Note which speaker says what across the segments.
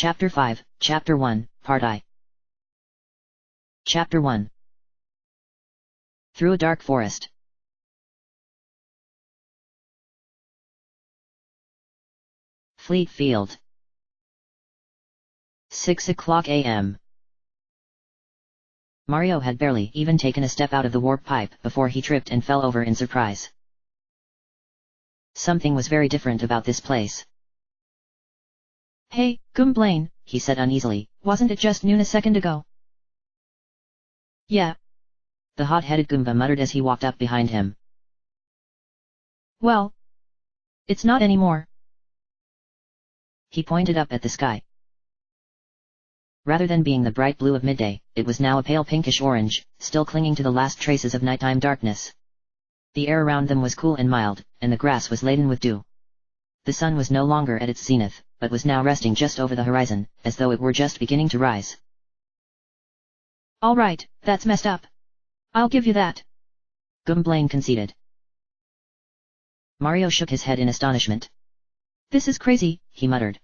Speaker 1: Chapter 5, Chapter 1, Part I. Chapter 1. Through a dark forest. Fleet Field. 6 o'clock a.m. Mario had barely even taken a step out of the warp pipe before he tripped and fell over in surprise. Something was very different about this place.
Speaker 2: Hey, Gwynplaine,
Speaker 1: he said uneasily,
Speaker 2: wasn't it just noon a second ago? Yeah.
Speaker 1: The hot-headed Goomba muttered as he walked up behind him.
Speaker 2: Well, it's not anymore.
Speaker 1: He pointed up at the sky. Rather than being the bright blue of midday, it was now a pale pinkish orange, still clinging to the last traces of nighttime darkness. The air around them was cool and mild, and the grass was laden with dew. The sun was no longer at its zenith, but was now resting just over the horizon, as though it were just beginning to rise.
Speaker 2: All right, that's messed up. I'll give you that.
Speaker 1: Gwynplaine conceded. Mario shook his head in astonishment.
Speaker 2: This is crazy, he muttered.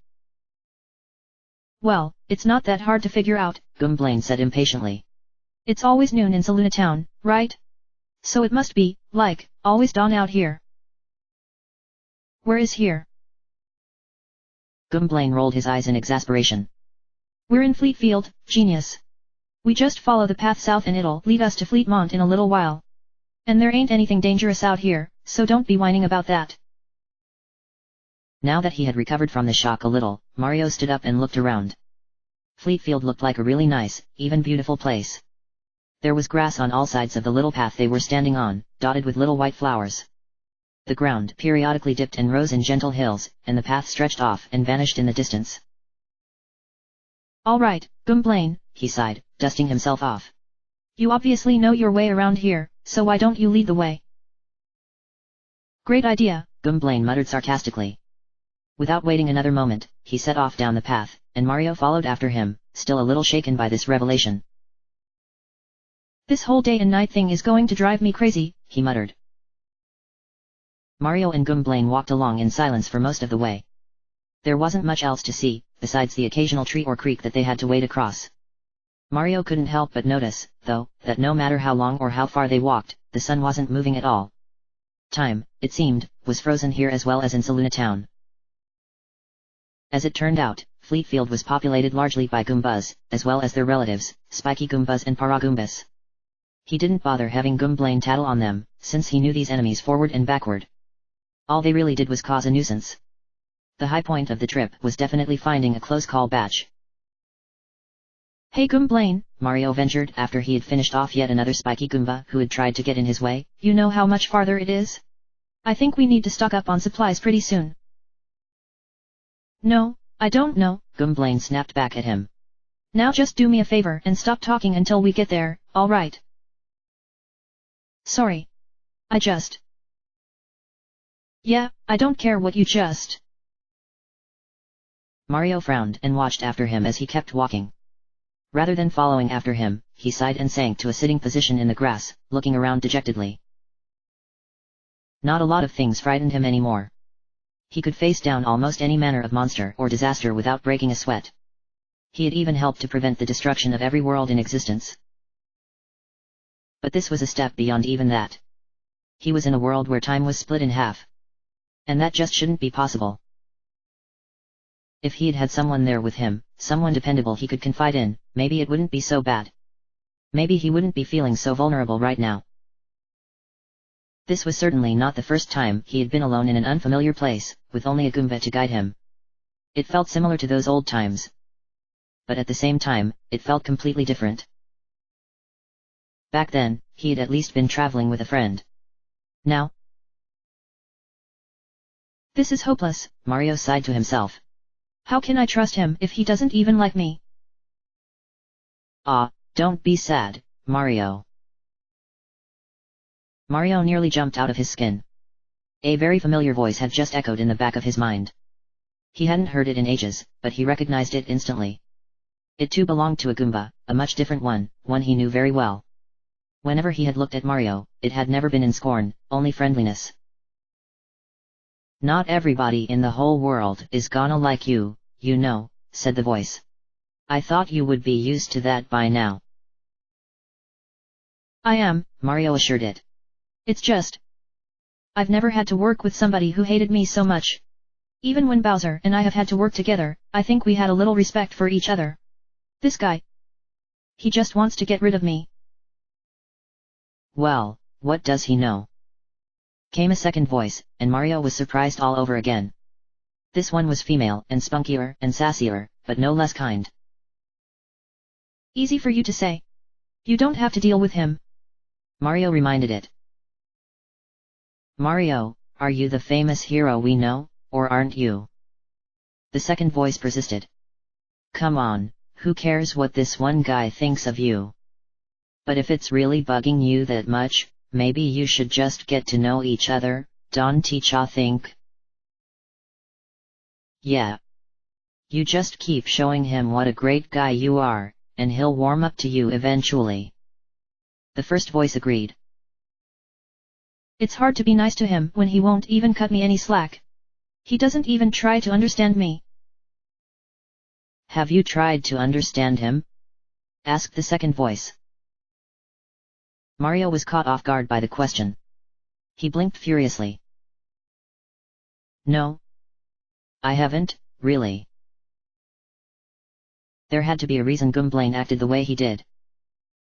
Speaker 2: Well, it's not that hard to figure out,
Speaker 1: Gwynplaine said impatiently.
Speaker 2: It's always noon in Saluna Town, right? So it must be, like, always dawn out here. Where is here?
Speaker 1: Gwynplaine rolled his eyes in exasperation.
Speaker 2: We're in Fleetfield, genius. We just follow the path south and it'll lead us to Fleetmont in a little while. And there ain't anything dangerous out here, so don't be whining about that.
Speaker 1: Now that he had recovered from the shock a little, Mario stood up and looked around. Fleetfield looked like a really nice, even beautiful place. There was grass on all sides of the little path they were standing on, dotted with little white flowers. The ground periodically dipped and rose in gentle hills, and the path stretched off and vanished in the distance.
Speaker 2: All right, Gwynplaine,
Speaker 1: he sighed, dusting himself off.
Speaker 2: You obviously know your way around here, so why don't you lead the way? Great idea,
Speaker 1: Gwynplaine muttered sarcastically. Without waiting another moment, he set off down the path, and Mario followed after him, still a little shaken by this revelation.
Speaker 2: This whole day and night thing is going to drive me crazy, he muttered.
Speaker 1: Mario and Gwynplaine walked along in silence for most of the way. There wasn't much else to see, besides the occasional tree or creek that they had to wade across. Mario couldn't help but notice, though, that no matter how long or how far they walked, the sun wasn't moving at all. Time, it seemed, was frozen here as well as in Saluna Town. As it turned out, Fleetfield was populated largely by Goombas, as well as their relatives, Spiky Goombas and Paragoombas. He didn't bother having Gwynplaine tattle on them, since he knew these enemies forward and backward. All they really did was cause a nuisance. The high point of the trip was definitely finding a close call batch.
Speaker 2: Hey Gwynplaine,
Speaker 1: Mario ventured after he had finished off yet another Spiky Goomba who had tried to get in his way.
Speaker 2: You know how much farther it is? I think we need to stock up on supplies pretty soon. No, I don't know,
Speaker 1: Gwynplaine snapped back at him.
Speaker 2: Now just do me a favor and stop talking until we get there, all right? Sorry. Yeah, I don't care what you just...
Speaker 1: Mario frowned and watched after him as he kept walking. Rather than following after him, he sighed and sank to a sitting position in the grass, looking around dejectedly. Not a lot of things frightened him anymore. He could face down almost any manner of monster or disaster without breaking a sweat. He had even helped to prevent the destruction of every world in existence. But this was a step beyond even that. He was in a world where time was split in half. And that just shouldn't be possible. If he'd had someone there with him, someone dependable he could confide in, maybe it wouldn't be so bad. Maybe he wouldn't be feeling so vulnerable right now. This was certainly not the first time he had been alone in an unfamiliar place, with only a Goomba to guide him. It felt similar to those old times. But at the same time, it felt completely different. Back then, he had at least been traveling with a friend. Now?
Speaker 2: This is hopeless,
Speaker 1: Mario sighed to himself.
Speaker 2: How can I trust him if he doesn't even like me?
Speaker 1: Don't be sad, Mario. Mario nearly jumped out of his skin. A very familiar voice had just echoed in the back of his mind. He hadn't heard it in ages, but he recognized it instantly. It too belonged to a Goomba, a much different one he knew very well. Whenever he had looked at Mario, it had never been in scorn, only friendliness. Not everybody in the whole world is gonna like you, you know, said the voice. I thought you would be used to that by now.
Speaker 2: I am,
Speaker 1: Mario assured it.
Speaker 2: It's just, I've never had to work with somebody who hated me so much. Even when Bowser and I have had to work together, I think we had a little respect for each other. This guy, he just wants to get rid of me.
Speaker 1: Well, what does he know? Came a second voice, and Mario was surprised all over again. This one was female and spunkier and sassier, but no less kind.
Speaker 2: Easy for you to say. You don't have to deal with him.
Speaker 1: Mario reminded it. Mario, are you the famous hero we know, or aren't you? The second voice persisted. Come on, who cares what this one guy thinks of you? But if it's really bugging you that much, maybe you should just get to know each other, don't ya think? Yeah. You just keep showing him what a great guy you are, and he'll warm up to you eventually. The first voice agreed.
Speaker 2: It's hard to be nice to him when he won't even cut me any slack. He doesn't even try to understand me.
Speaker 1: Have you tried to understand him? Asked the second voice. Mario was caught off guard by the question. He blinked furiously. No. I haven't, really. There had to be a reason Gwynplaine acted the way he did.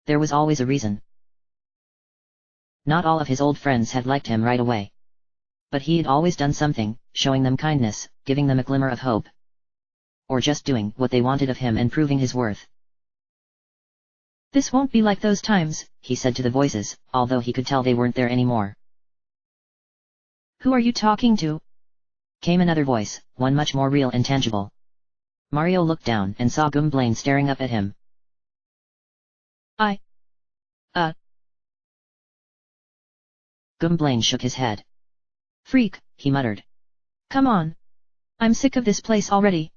Speaker 1: There was always a reason. Not all of his old friends had liked him right away. But he had always done something, showing them kindness, giving them a glimmer of hope. Or just doing what they wanted of him and proving his worth.
Speaker 2: This won't be like those times,
Speaker 1: he said to the voices, although he could tell they weren't there anymore.
Speaker 2: Who are you talking to?
Speaker 1: Came another voice, one much more real and tangible. Mario looked down and saw Gwynplaine staring up at him. Gwynplaine shook his head.
Speaker 2: Freak,
Speaker 1: he muttered.
Speaker 2: Come on. I'm sick of this place already.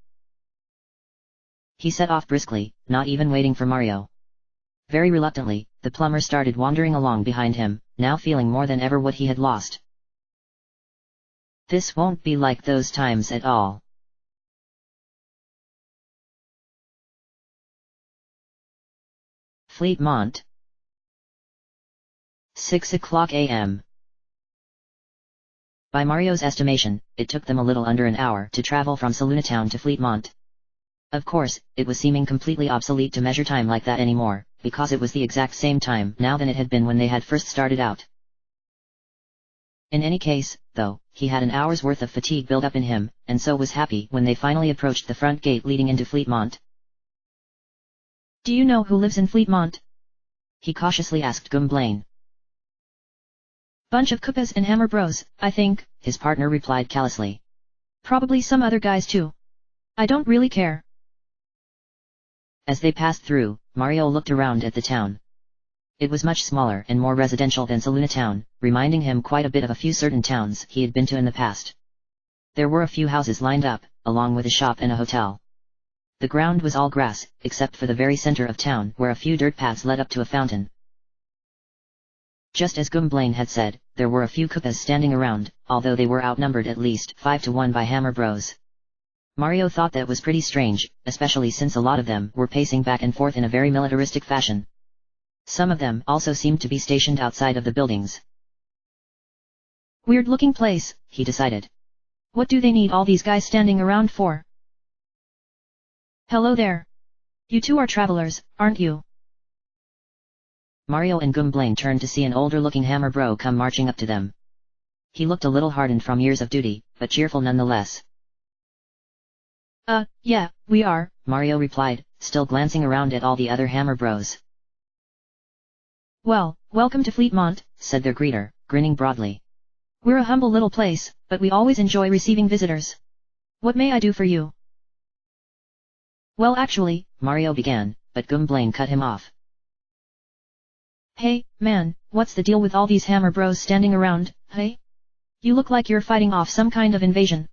Speaker 1: He set off briskly, not even waiting for Mario. Very reluctantly, the plumber started wandering along behind him, now feeling more than ever what he had lost. This won't be like those times at all. Fleetmont. 6:00 a.m. By Mario's estimation, it took them a little under an hour to travel from Salunatown to Fleetmont. Of course, it was seeming completely obsolete to measure time like that anymore, because it was the exact same time now than it had been when they had first started out. In any case, though, he had an hour's worth of fatigue built up in him, and so was happy when they finally approached the front gate leading into Fleetmont.
Speaker 2: Do you know who lives in Fleetmont?
Speaker 1: He cautiously asked Gwynplaine.
Speaker 2: Bunch of Koopas and Hammer Bros, I think,
Speaker 1: his partner replied callously.
Speaker 2: Probably some other guys too. I don't really care.
Speaker 1: As they passed through, Mario looked around at the town. It was much smaller and more residential than Salunatown, reminding him quite a bit of a few certain towns he had been to in the past. There were a few houses lined up, along with a shop and a hotel. The ground was all grass, except for the very center of town where a few dirt paths led up to a fountain. Just as Gwynplaine had said, there were a few Koopas standing around, although they were outnumbered at least 5-1 by Hammer Bros. Mario thought that was pretty strange, especially since a lot of them were pacing back and forth in a very militaristic fashion. Some of them also seemed to be stationed outside of the buildings.
Speaker 2: Weird looking place, he decided. What do they need all these guys standing around for? Hello there. You two are travelers, aren't you?
Speaker 1: Mario and Gwynplaine turned to see an older-looking Hammer Bro come marching up to them. He looked a little hardened from years of duty, but cheerful nonetheless.
Speaker 2: Yeah, we are,
Speaker 1: Mario replied, still glancing around at all the other Hammer Bros.
Speaker 2: Well, welcome to Fleetmont,
Speaker 1: said their greeter, grinning broadly.
Speaker 2: We're a humble little place, but we always enjoy receiving visitors. What may I do for you? Well actually,
Speaker 1: Mario began, but Gwynplaine cut him off.
Speaker 2: Hey, man, what's the deal with all these Hammer Bros standing around, hey? You look like you're fighting off some kind of invasion.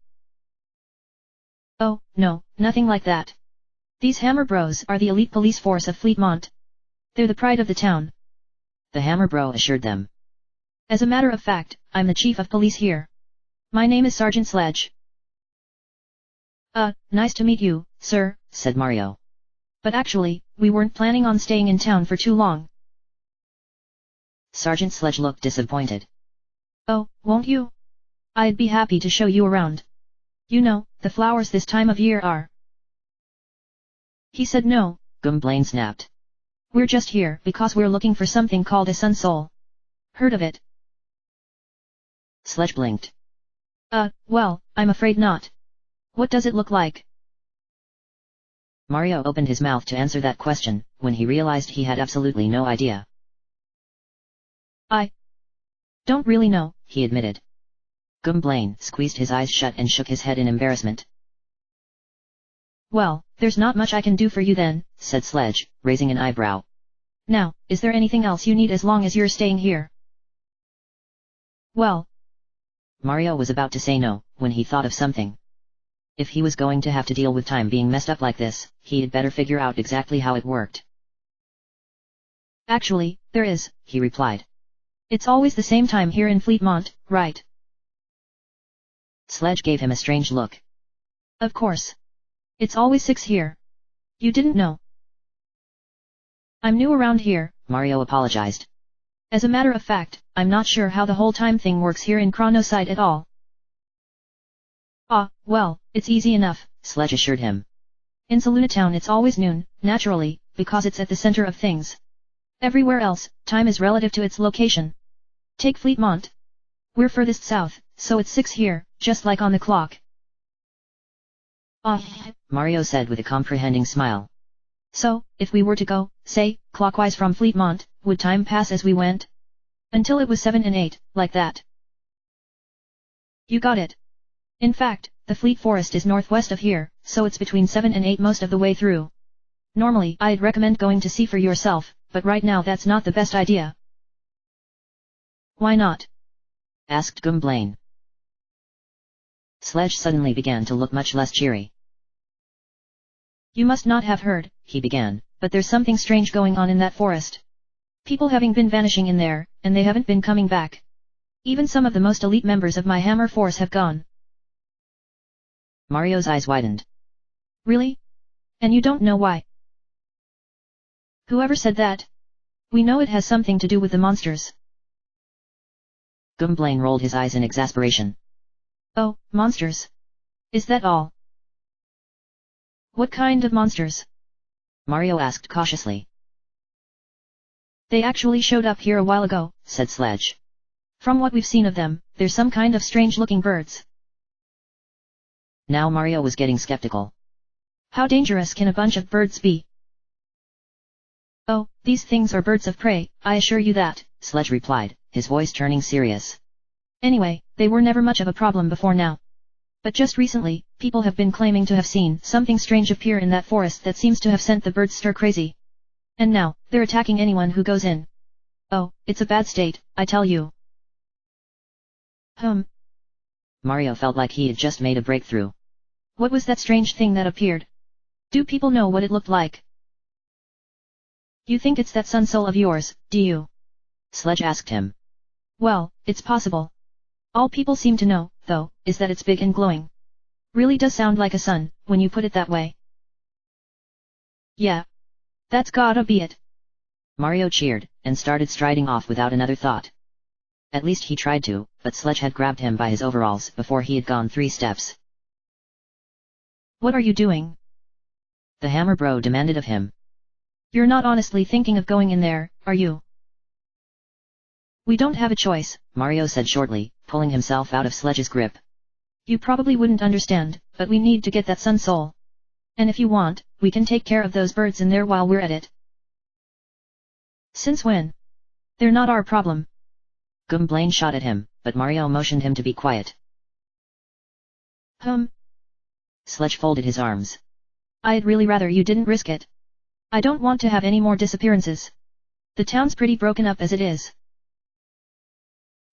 Speaker 2: Oh, no, nothing like that. These Hammer Bros are the elite police force of Fleetmont. They're the pride of the town.
Speaker 1: The Hammer Bro assured them.
Speaker 2: As a matter of fact, I'm the chief of police here. My name is Sergeant Sledge. Nice to meet you, sir,
Speaker 1: said Mario.
Speaker 2: but actually, we weren't planning on staying in town for too long.
Speaker 1: Sergeant Sledge looked disappointed.
Speaker 2: Oh, won't you? I'd be happy to show you around. You know, the flowers this time of year are. He said no,
Speaker 1: Gwynplaine snapped.
Speaker 2: We're just here because we're looking for something called a sun soul. Heard of it?
Speaker 1: Sledge blinked.
Speaker 2: Well, I'm afraid not. What does it look like?
Speaker 1: Mario opened his mouth to answer that question, when he realized he had absolutely no idea.
Speaker 2: I don't really know,
Speaker 1: he admitted. Gwynplaine squeezed his eyes shut and shook his head in embarrassment.
Speaker 2: Well, there's not much I can do for you then,
Speaker 1: said Sledge, raising an eyebrow.
Speaker 2: Now, is there anything else you need as long as you're staying here? Well,
Speaker 1: Mario was about to say no, when he thought of something. If he was going to have to deal with time being messed up like this, he'd better figure out exactly how it worked.
Speaker 2: Actually, there is,
Speaker 1: he replied.
Speaker 2: It's always the same time here in Fleetmont, right?
Speaker 1: Sledge gave him a strange look.
Speaker 2: Of course. It's always 6 here. You didn't know. I'm new around here,
Speaker 1: Mario apologized.
Speaker 2: As a matter of fact, I'm not sure how the whole time thing works here in Chronoside at all. Well, it's easy enough,
Speaker 1: Sledge assured him.
Speaker 2: In Salunatown it's always noon, naturally, because it's at the center of things. Everywhere else, time is relative to its location. Take Fleetmont. We're furthest south, so it's 6 here, just like on the clock.
Speaker 1: Mario said with a comprehending smile.
Speaker 2: So, if we were to go, say, clockwise from Fleetmont, would time pass as we went? Until it was 7 and 8, like that. You got it. In fact, the Fleet Forest is northwest of here, so it's between 7 and 8 most of the way through. Normally, I'd recommend going to see for yourself, but right now that's not the best idea. Why not?
Speaker 1: Asked Gwynplaine. Sledge suddenly began to look much less cheery.
Speaker 2: You must not have heard, he began, but there's something strange going on in that forest. People having been vanishing in there, and they haven't been coming back. Even some of the most elite members of my Hammer Force have gone.
Speaker 1: Mario's eyes widened.
Speaker 2: Really? And you don't know why? Whoever said that? We know it has something to do with the monsters.
Speaker 1: Gwynplaine rolled his eyes in exasperation.
Speaker 2: Oh, monsters. Is that all? What kind of monsters?
Speaker 1: Mario asked cautiously.
Speaker 2: They actually showed up here a while ago,
Speaker 1: said Sledge.
Speaker 2: From what we've seen of them, they're some kind of strange-looking birds.
Speaker 1: Now Mario was getting skeptical.
Speaker 2: How dangerous can a bunch of birds be? Oh, these things are birds of prey, I assure you that,
Speaker 1: Sledge replied, his voice turning serious.
Speaker 2: Anyway, they were never much of a problem before now. But just recently, people have been claiming to have seen something strange appear in that forest that seems to have sent the birds stir crazy. And now, they're attacking anyone who goes in. Oh, it's a bad state, I tell you.
Speaker 1: Mario felt like he had just made a breakthrough.
Speaker 2: What was that strange thing that appeared? Do people know what it looked like? You think it's that sun soul of yours, do you?
Speaker 1: Sledge asked him.
Speaker 2: Well, it's possible. All people seem to know, though, is that it's big and glowing. Really does sound like a sun, when you put it that way. Yeah. That's gotta be it.
Speaker 1: Mario cheered, and started striding off without another thought. At least he tried to, but Sledge had grabbed him by his overalls before he had gone 3 steps.
Speaker 2: What are you doing?
Speaker 1: The Hammer Bro demanded of him.
Speaker 2: You're not honestly thinking of going in there, are you? We don't have a choice,
Speaker 1: Mario said shortly, pulling himself out of Sledge's grip.
Speaker 2: You probably wouldn't understand, but we need to get that sun soul. And if you want, we can take care of those birds in there while we're at it. Since when? They're not our problem.
Speaker 1: Gwynplaine shot at him, but Mario motioned him to be quiet.
Speaker 2: Sledge
Speaker 1: folded his arms.
Speaker 2: I'd really rather you didn't risk it. I don't want to have any more disappearances. The town's pretty broken up as it is.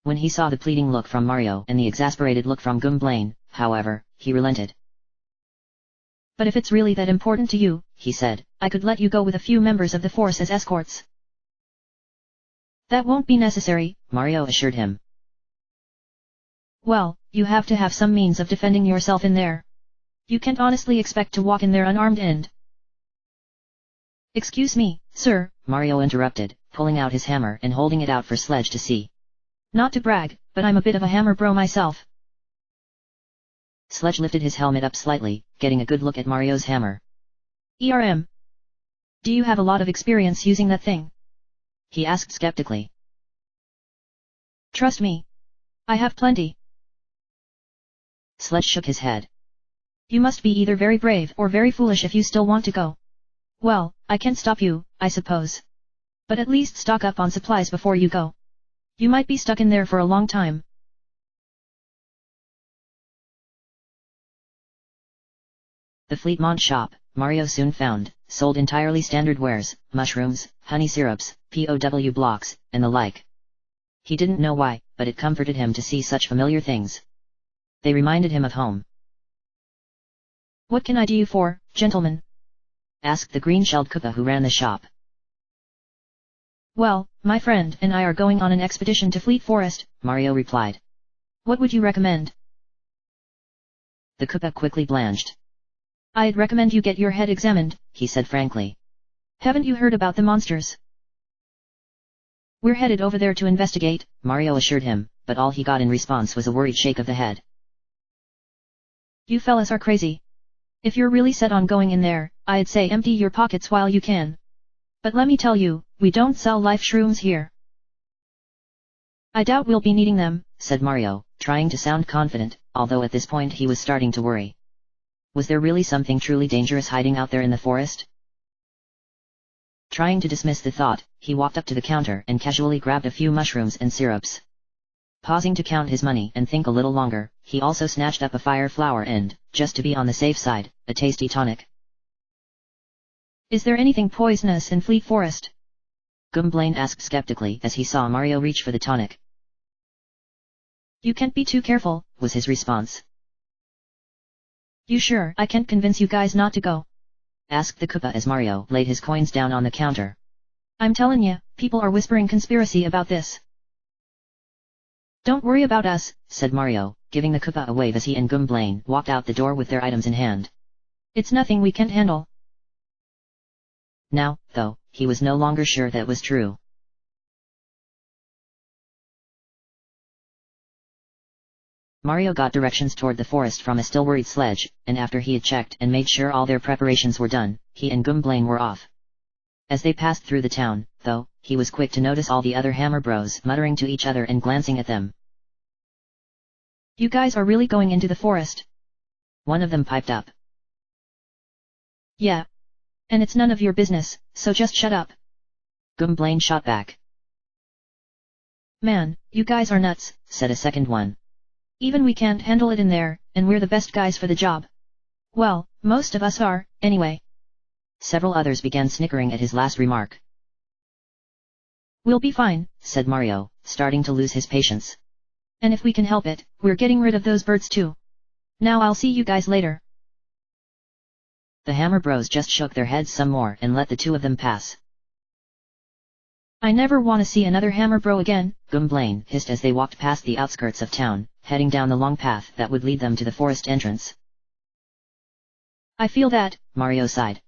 Speaker 1: When he saw the pleading look from Mario and the exasperated look from Gwynplaine, however, he relented.
Speaker 2: But if it's really that important to you,
Speaker 1: he said,
Speaker 2: I could let you go with a few members of the force as escorts. That won't be necessary,
Speaker 1: Mario assured him.
Speaker 2: Well, you have to have some means of defending yourself in there. You can't honestly expect to walk in there unarmed and... Excuse me, sir,
Speaker 1: Mario interrupted, pulling out his hammer and holding it out for Sledge to see.
Speaker 2: Not to brag, but I'm a bit of a hammer bro myself.
Speaker 1: Sledge lifted his helmet up slightly, getting a good look at Mario's hammer.
Speaker 2: Do you have a lot of experience using that thing?
Speaker 1: He asked skeptically.
Speaker 2: Trust me. I have plenty.
Speaker 1: Sledge shook his head.
Speaker 2: You must be either very brave or very foolish if you still want to go. Well, I can't stop you, I suppose. But at least stock up on supplies before you go. You might be stuck in there for a long time.
Speaker 1: The Fleetmont shop, Mario soon found, sold entirely standard wares, mushrooms, honey syrups, POW blocks, and the like. He didn't know why, but it comforted him to see such familiar things. They reminded him of home.
Speaker 2: What can I do you for, gentlemen?
Speaker 1: Asked the green-shelled Koopa who ran the shop.
Speaker 2: Well, my friend and I are going on an expedition to Fleet Forest,
Speaker 1: Mario replied.
Speaker 2: What would you recommend?
Speaker 1: The Koopa quickly blanched.
Speaker 2: I'd recommend you get your head examined,
Speaker 1: he said frankly.
Speaker 2: Haven't you heard about the monsters? We're headed over there to investigate,
Speaker 1: Mario assured him, but all he got in response was a worried shake of the head.
Speaker 2: You fellas are crazy. If you're really set on going in there, I'd say empty your pockets while you can. But let me tell you, we don't sell life shrooms here. I doubt we'll be needing them,
Speaker 1: said Mario, trying to sound confident, although at this point he was starting to worry. Was there really something truly dangerous hiding out there in the forest? Trying to dismiss the thought, he walked up to the counter and casually grabbed a few mushrooms and syrups. Pausing to count his money and think a little longer, he also snatched up a fire flower and, just to be on the safe side, a tasty tonic.
Speaker 2: Is there anything poisonous in Fleet Forest?
Speaker 1: Gumblane asked skeptically as he saw Mario reach for the tonic.
Speaker 2: You can't be too careful,
Speaker 1: was his response.
Speaker 2: You sure I can't convince you guys not to go?
Speaker 1: Asked the Koopa as Mario laid his coins down on the counter.
Speaker 2: I'm telling ya, people are whispering conspiracy about this. Don't worry about us,
Speaker 1: said Mario, giving the Koopa a wave as he and Gumblane walked out the door with their items in hand.
Speaker 2: It's nothing we can't handle.
Speaker 1: Now, though, he was no longer sure that was true. Mario got directions toward the forest from a still worried Sledge, and after he had checked and made sure all their preparations were done, he and Gumblane were off. As they passed through the town, though, he was quick to notice all the other Hammer Bros muttering to each other and glancing at them.
Speaker 2: You guys are really going into the forest?
Speaker 1: One of them piped up.
Speaker 2: Yeah. And it's none of your business, so just shut up.
Speaker 1: Gumblane shot back.
Speaker 2: Man, you guys are nuts,
Speaker 1: said a second one.
Speaker 2: Even we can't handle it in there, and we're the best guys for the job. Well, most of us are, anyway.
Speaker 1: Several others began snickering at his last remark.
Speaker 2: We'll be fine,
Speaker 1: said Mario, starting to lose his patience.
Speaker 2: And if we can help it, we're getting rid of those birds too. Now I'll see you guys later.
Speaker 1: The Hammer Bros just shook their heads some more and let the two of them pass.
Speaker 2: I never want to see another Hammer Bro again,
Speaker 1: Gumblane hissed as they walked past the outskirts of town, heading down the long path that would lead them to the forest entrance.
Speaker 2: I feel that,
Speaker 1: Mario sighed.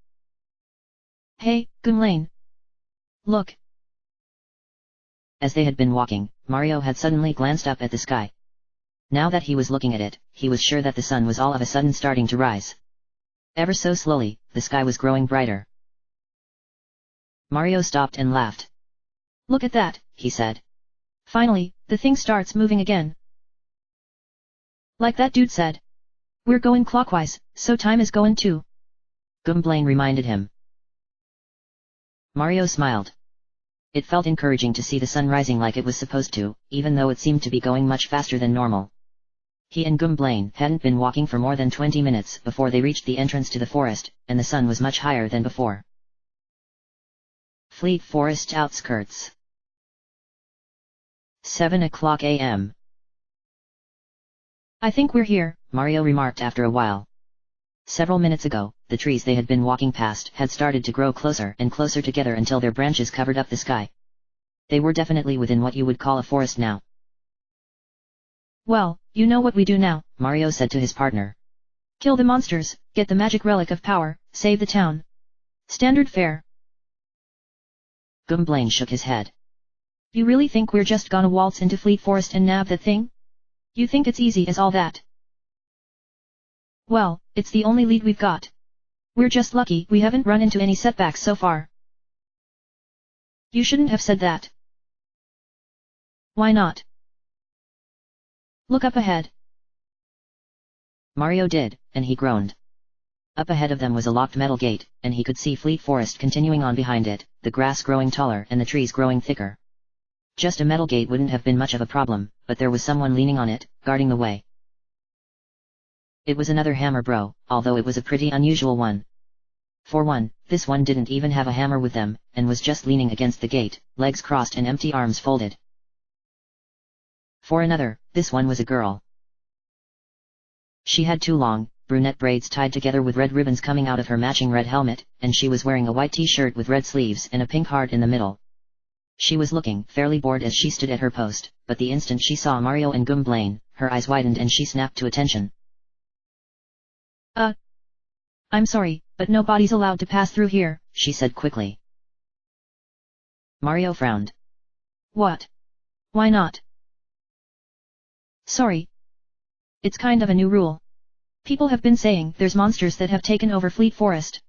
Speaker 2: Hey, Gumblane. Look.
Speaker 1: As they had been walking, Mario had suddenly glanced up at the sky. Now that he was looking at it, he was sure that the sun was all of a sudden starting to rise. Ever so slowly, the sky was growing brighter. Mario stopped and laughed.
Speaker 2: Look at that,
Speaker 1: he said.
Speaker 2: Finally, the thing starts moving again. Like that dude said. We're going clockwise, so time is going too.
Speaker 1: Gumblane reminded him. Mario smiled. It felt encouraging to see the sun rising like it was supposed to, even though it seemed to be going much faster than normal. He and Gumblane hadn't been walking for more than 20 minutes before they reached the entrance to the forest, and the sun was much higher than before. Fleet Forest outskirts. 7:00 a.m.
Speaker 2: I think we're here,
Speaker 1: Mario remarked after a while. Several minutes ago, the trees they had been walking past had started to grow closer and closer together until their branches covered up the sky. They were definitely within what you would call a forest now.
Speaker 2: Well, you know what we do now,
Speaker 1: Mario said to his partner.
Speaker 2: Kill the monsters, get the magic relic of power, save the town. Standard fare.
Speaker 1: Gwynplaine shook his head.
Speaker 2: You really think we're just gonna waltz into Fleet Forest and nab that thing? You think it's easy as all that? Well, it's the only lead we've got. We're just lucky we haven't run into any setbacks so far. You shouldn't have said that. Why not? Look up ahead.
Speaker 1: Mario did, and he groaned. Up ahead of them was a locked metal gate, and he could see Fleet Forest continuing on behind it, the grass growing taller and the trees growing thicker. Just a metal gate wouldn't have been much of a problem, but there was someone leaning on it, guarding the way. It was another hammer bro, although it was a pretty unusual one. For one, this one didn't even have a hammer with them, and was just leaning against the gate, legs crossed and empty arms folded. For another, this one was a girl. She had two long, brunette braids tied together with red ribbons coming out of her matching red helmet, and she was wearing a white t-shirt with red sleeves and a pink heart in the middle. She was looking fairly bored as she stood at her post, but the instant she saw Mario and Gwynplaine, her eyes widened and she snapped to attention.
Speaker 2: I'm sorry, but nobody's allowed to pass through here, she said quickly.
Speaker 1: Mario frowned.
Speaker 2: What? Why not? Sorry. It's kind of a new rule. People have been saying there's monsters that have taken over Fleet Forest.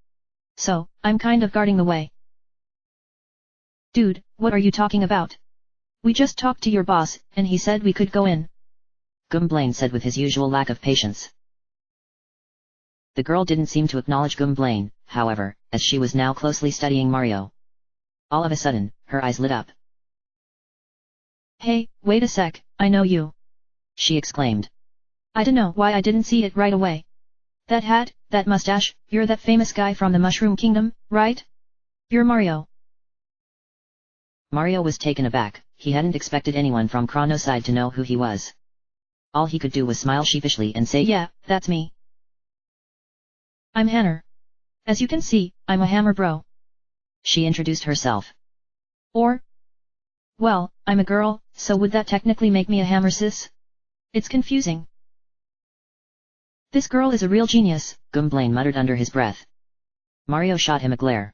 Speaker 2: So, I'm kind of guarding the way. Dude, what are you talking about? We just talked to your boss, and he said we could go in.
Speaker 1: Gwynplaine said with his usual lack of patience. The girl didn't seem to acknowledge Gwynplaine, however, as she was now closely studying Mario. All of a sudden, her eyes lit up.
Speaker 2: Hey, wait a sec, I know you.
Speaker 1: She exclaimed.
Speaker 2: I dunno why I didn't see it right away. That hat, that mustache, you're that famous guy from the Mushroom Kingdom, right? You're Mario.
Speaker 1: Mario was taken aback, he hadn't expected anyone from Chronoside to know who he was. All he could do was smile sheepishly and say,
Speaker 2: Yeah, that's me. I'm Hanner. As you can see, I'm a hammer bro.
Speaker 1: She introduced herself.
Speaker 2: Well, I'm a girl, so would that technically make me a hammer sis? It's confusing. This girl is a real genius,
Speaker 1: Gwynplaine muttered under his breath. Mario shot him a glare.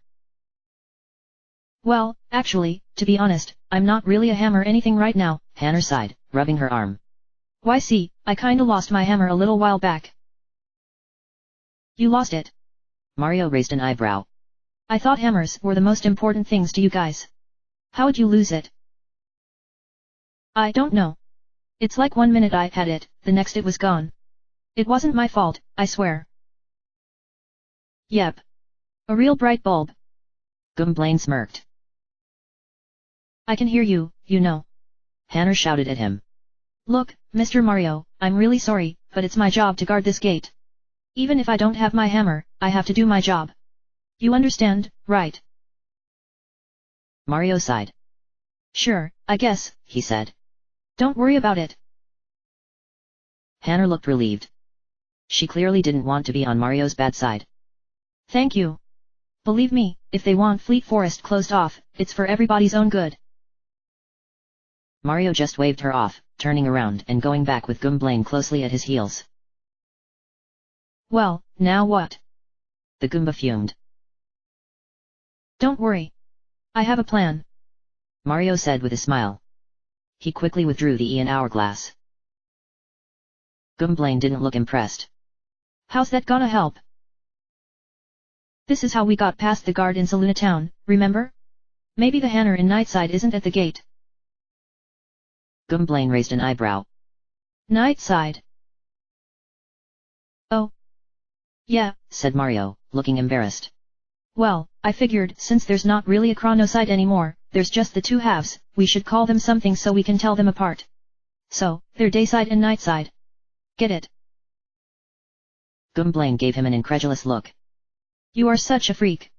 Speaker 2: Well, actually, to be honest, I'm not really a hammer anything right now,
Speaker 1: Hanner sighed, rubbing her arm.
Speaker 2: Why see, I kinda lost my hammer a little while back. You lost it?
Speaker 1: Mario raised an eyebrow.
Speaker 2: I thought hammers were the most important things to you guys. How'd you lose it? I don't know. It's like 1 minute I had it, the next it was gone. It wasn't my fault, I swear. Yep. A real bright bulb.
Speaker 1: Gwynplaine smirked.
Speaker 2: I can hear you, you know.
Speaker 1: Hanner shouted at him.
Speaker 2: Look, Mr. Mario, I'm really sorry, but it's my job to guard this gate. Even if I don't have my hammer, I have to do my job. You understand, right?
Speaker 1: Mario sighed.
Speaker 2: Sure, I guess,
Speaker 1: he said.
Speaker 2: Don't worry about it.
Speaker 1: Hanner looked relieved. She clearly didn't want to be on Mario's bad side.
Speaker 2: Thank you. Believe me, if they want Fleet Forest closed off, it's for everybody's own good.
Speaker 1: Mario just waved her off, turning around and going back with Gwynplaine closely at his heels.
Speaker 2: Well, now what?
Speaker 1: The Goomba fumed.
Speaker 2: Don't worry. I have a plan.
Speaker 1: Mario said with a smile. He quickly withdrew the Ian hourglass. Gwynplaine didn't look impressed.
Speaker 2: How's that gonna help? This is how we got past the guard in Saluna Town, remember? Maybe the Hanner in Nightside isn't at the gate.
Speaker 1: Gwynplaine raised an eyebrow.
Speaker 2: Nightside? Oh. Yeah,
Speaker 1: said Mario, looking embarrassed.
Speaker 2: Well, I figured since there's not really a Chronoside anymore, there's just the two halves, we should call them something so we can tell them apart. So, they're Dayside and Nightside. Get it?
Speaker 1: Gwynplaine gave him an incredulous look.
Speaker 2: You are such a freak.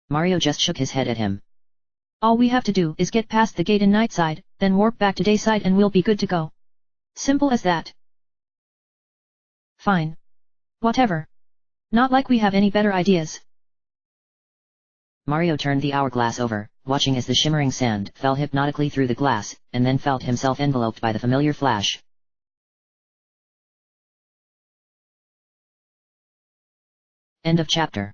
Speaker 1: Mario just shook his head at him.
Speaker 2: All we have to do is get past the gate in Nightside, then warp back to Dayside and we'll be good to go. Simple as that. Fine. Whatever. Not like we have any better ideas.
Speaker 1: Mario turned the hourglass over, watching as the shimmering sand fell hypnotically through the glass, and then felt himself enveloped by the familiar flash. End of chapter.